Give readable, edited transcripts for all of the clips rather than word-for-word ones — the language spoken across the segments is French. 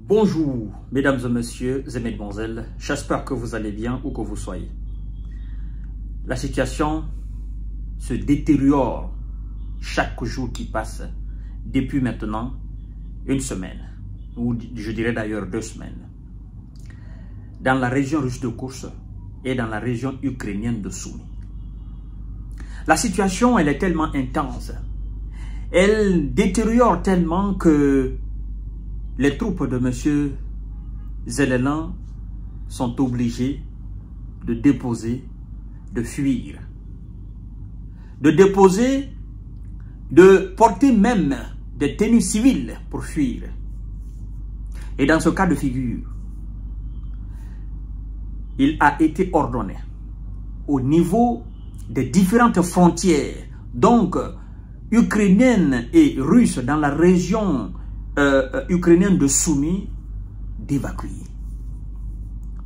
Bonjour, mesdames et messieurs et mesdemoiselles, j'espère que vous allez bien où que vous soyez. La situation se détériore chaque jour qui passe depuis maintenant une semaine, ou je dirais d'ailleurs 2 semaines, dans la région russe de Kursk et dans la région ukrainienne de Soumy. La situation, elle est tellement intense, elle détériore tellement que les troupes de M. Zelensky sont obligées de déposer, de fuir. De porter même des tenues civiles pour fuir. Et dans ce cas de figure, il a été ordonné au niveau des différentes frontières, donc ukrainiennes et russes dans la région ukrainienne de Soumy, d'évacuer.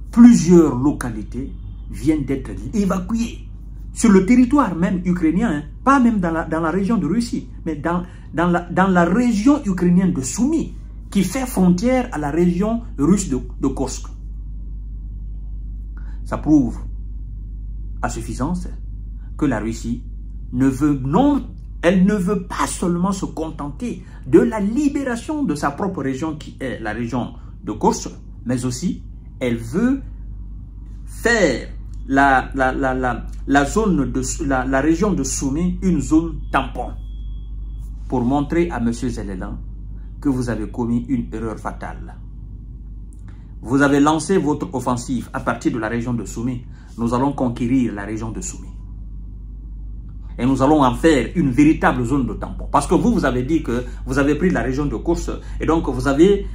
Plusieurs localités viennent d'être évacuées sur le territoire même ukrainien, hein, pas même dans la région de Russie, mais dans la région ukrainienne de Soumy, qui fait frontière à la région russe de Kursk. Ça prouve à suffisance que la Russie elle ne veut pas seulement se contenter de la libération de sa propre région qui est la région de Kursk, mais aussi elle veut faire la région de Soumy une zone tampon pour montrer à M. Zelensky que vous avez commis une erreur fatale. Vous avez lancé votre offensive à partir de la région de Soumy. Nous allons conquérir la région de Soumy. Et nous allons en faire une véritable zone de tampon. Parce que vous avez dit que vous avez pris la région de Kursk. Et donc vous avez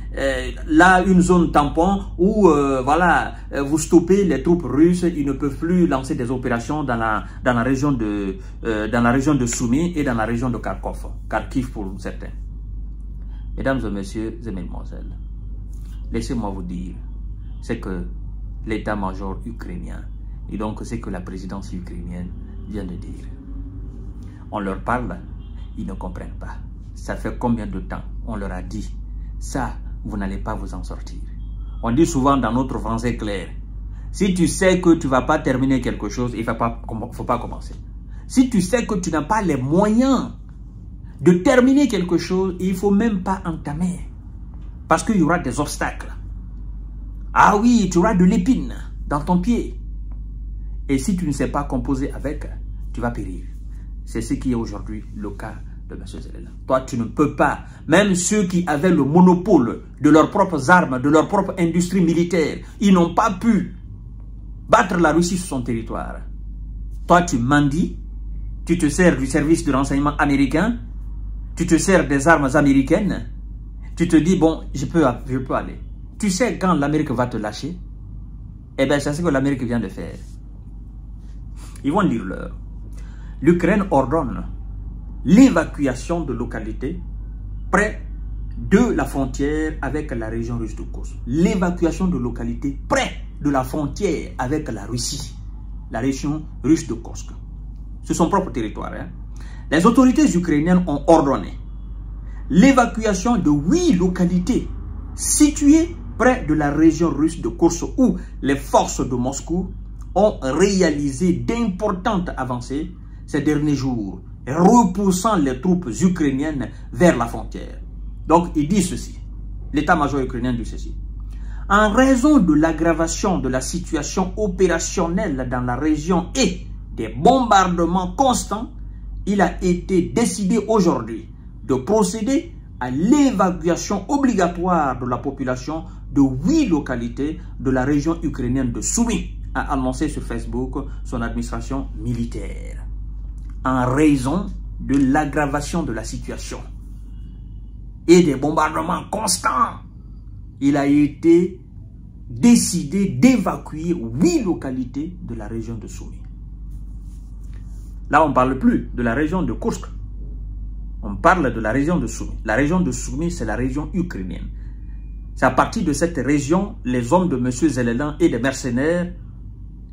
là une zone tampon où vous stoppez les troupes russes. Ils ne peuvent plus lancer des opérations dans la région de Soumy et dans la région de Kharkiv pour certains. Mesdames et messieurs et mesdemoiselles, laissez-moi vous dire, c'est que l'état-major ukrainien, et donc c'est que la présidence ukrainienne vient de dire. On leur parle, ils ne comprennent pas. Ça fait combien de temps on leur a dit, ça, vous n'allez pas vous en sortir. On dit souvent dans notre français clair, si tu sais que tu ne vas pas terminer quelque chose, il ne faut pas commencer. Si tu sais que tu n'as pas les moyens de terminer quelque chose, il ne faut même pas entamer. Parce qu'il y aura des obstacles. Ah oui, tu auras de l'épine dans ton pied. Et si tu ne sais pas composer avec, tu vas périr. C'est ce qui est aujourd'hui le cas de M. Zelensky. Toi, tu ne peux pas. Même ceux qui avaient le monopole de leurs propres armes, de leur propre industrie militaire, ils n'ont pas pu battre la Russie sur son territoire. Toi, tu mendies, tu te sers du service de renseignement américain, tu te sers des armes américaines, tu te dis, bon, je peux aller. Tu sais quand l'Amérique va te lâcher? Eh bien, c'est ce que l'Amérique vient de faire. Ils vont dire l'heure. L'Ukraine ordonne l'évacuation de localités près de la frontière avec la région russe de Kursk. L'évacuation de localités près de la frontière avec la Russie, la région russe de Kursk. C'est son propre territoire. Hein. Les autorités ukrainiennes ont ordonné l'évacuation de 8 localités situées près de la région russe de Kursk où les forces de Moscou ont réalisé d'importantes avancées ces derniers jours, repoussant les troupes ukrainiennes vers la frontière. Donc, il dit ceci. L'état-major ukrainien dit ceci. En raison de l'aggravation de la situation opérationnelle dans la région et des bombardements constants, il a été décidé aujourd'hui de procéder à l'évacuation obligatoire de la population de 8 localités de la région ukrainienne de Soumy, a annoncé sur Facebook son administration militaire. En raison de l'aggravation de la situation et des bombardements constants, il a été décidé d'évacuer 8 localités de la région de Soumy. Là, on ne parle plus de la région de Kursk. On parle de la région de Soumy. La région de Soumy, c'est la région ukrainienne. C'est à partir de cette région, les hommes de M. Zelensky et des mercenaires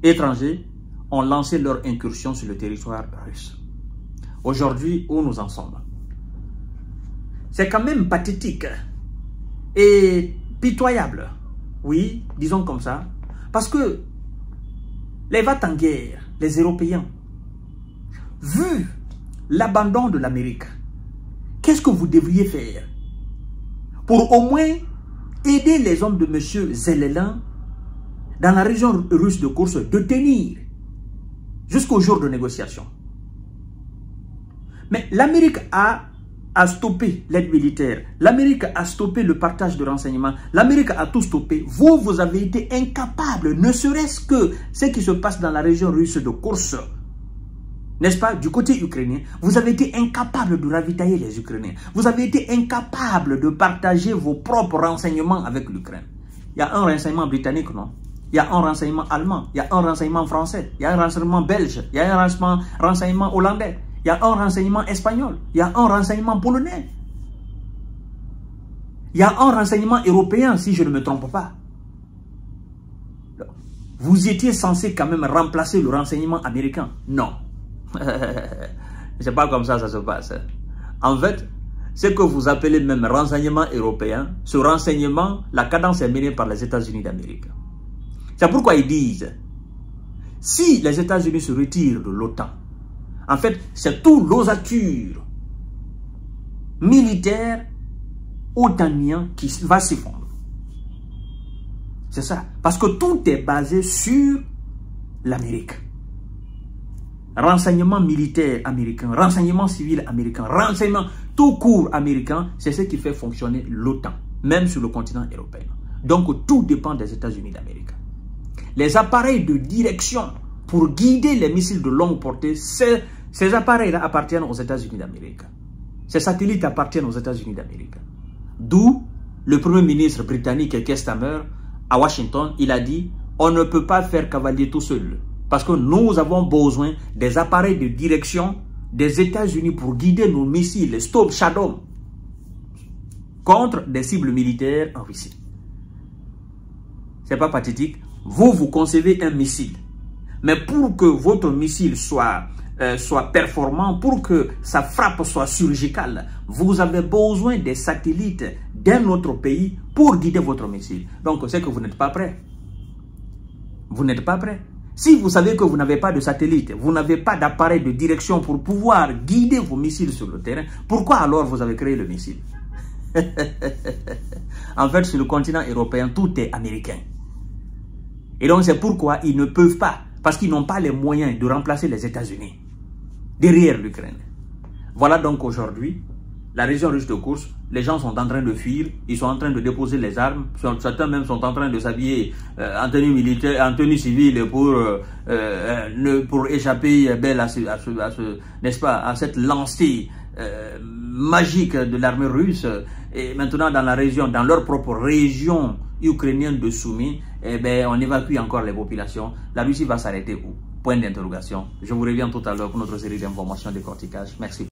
étrangers ont lancé leur incursion sur le territoire russe. Aujourd'hui, où nous en sommes? C'est quand même pathétique. Et pitoyable. Oui, disons comme ça. Parce que les va-t-en-guerre, les Européens, vu l'abandon de l'Amérique, qu'est-ce que vous devriez faire pour au moins aider les hommes de M. Zelensky dans la région russe de Koursk de tenir jusqu'au jour de négociation? Mais l'Amérique a stoppé l'aide militaire. L'Amérique a stoppé le partage de renseignements. L'Amérique a tout stoppé. Vous, vous avez été incapable, ne serait-ce que ce qui se passe dans la région russe de Koursk, n'est-ce pas, du côté ukrainien, vous avez été incapable de ravitailler les Ukrainiens. Vous avez été incapable de partager vos propres renseignements avec l'Ukraine. Il y a un renseignement britannique, non? Il y a un renseignement allemand, il y a un renseignement français, il y a un renseignement belge, il y a un renseignement hollandais. Il y a un renseignement espagnol, il y a un renseignement polonais. Il y a un renseignement européen, si je ne me trompe pas. Vous étiez censé quand même remplacer le renseignement américain. Non. C'est pas comme ça se passe. En fait, ce que vous appelez même renseignement européen, ce renseignement, la cadence est menée par les États-Unis d'Amérique. C'est pourquoi ils disent, si les États-Unis se retirent de l'OTAN, en fait, c'est tout l'ossature militaire otanien qui va s'effondrer. C'est ça. Parce que tout est basé sur l'Amérique. Renseignement militaire américain, renseignement civil américain, renseignement tout court américain, c'est ce qui fait fonctionner l'OTAN, même sur le continent européen. Donc, tout dépend des États-Unis d'Amérique. Les appareils de direction pour guider les missiles de longue portée, ces appareils-là appartiennent aux États-Unis d'Amérique. Ces satellites appartiennent aux États-Unis d'Amérique. D'où le Premier ministre britannique Keir Starmer, à Washington, il a dit « On ne peut pas faire cavalier tout seul. Parce que nous avons besoin des appareils de direction des États-Unis pour guider nos missiles Storm Shadow contre des cibles militaires en Russie. » C'est pas pathétique. Vous concevez un missile. Mais pour que votre missile soit performant, pour que sa frappe soit chirurgicale, vous avez besoin des satellites d'un autre pays pour guider votre missile. Donc, c'est que vous n'êtes pas prêt. Vous n'êtes pas prêt. Si vous savez que vous n'avez pas de satellite, vous n'avez pas d'appareil de direction pour pouvoir guider vos missiles sur le terrain, pourquoi alors vous avez créé le missile? En fait, sur le continent européen, tout est américain. Et donc, c'est pourquoi ils ne peuvent pas, parce qu'ils n'ont pas les moyens de remplacer les États-Unis derrière l'Ukraine. Voilà donc aujourd'hui, la région russe de Koursk, les gens sont en train de fuir, ils sont en train de déposer les armes, certains même sont en train de s'habiller en tenue militaire, en tenue civile pour échapper belle n'est-ce pas, à cette lancée magique de l'armée russe. Et maintenant dans la région, dans leur propre région ukrainienne de Soumy, eh ben, on évacue encore les populations. La Russie va s'arrêter où? Point d'interrogation. Je vous reviens tout à l'heure pour notre série d'informations de décortiquage. Merci.